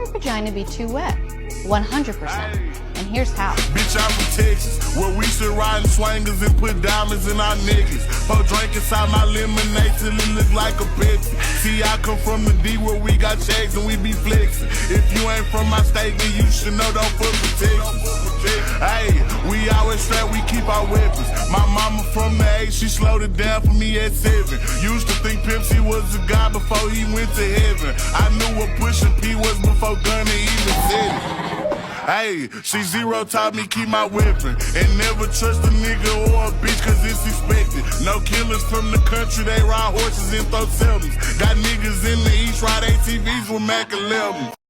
your vagina be too wet? 100%. And here's how. Bitch, I'm from Texas, where we should ride in swangers and put diamonds in our niggas. Pour drink inside my lemonade till it look like a Pepsi. See, I come from the D where we got checks and we be flexing. If you ain't from my state, then you should know don't fuck with Texas. Hey, we always strapped, we keep our weapons. My mama from the A, she slowed it down for me at 7. Used to think Pimp C was a guy before he went to heaven. I knew what Pusha P was before Gunna even said it. Hey, C0 taught me keep my weapon and never trust a nigga or a bitch cause it's expected. No killers from the country, they ride horses and throw 7s. Got niggas in the east ride ATVs with Mac 11.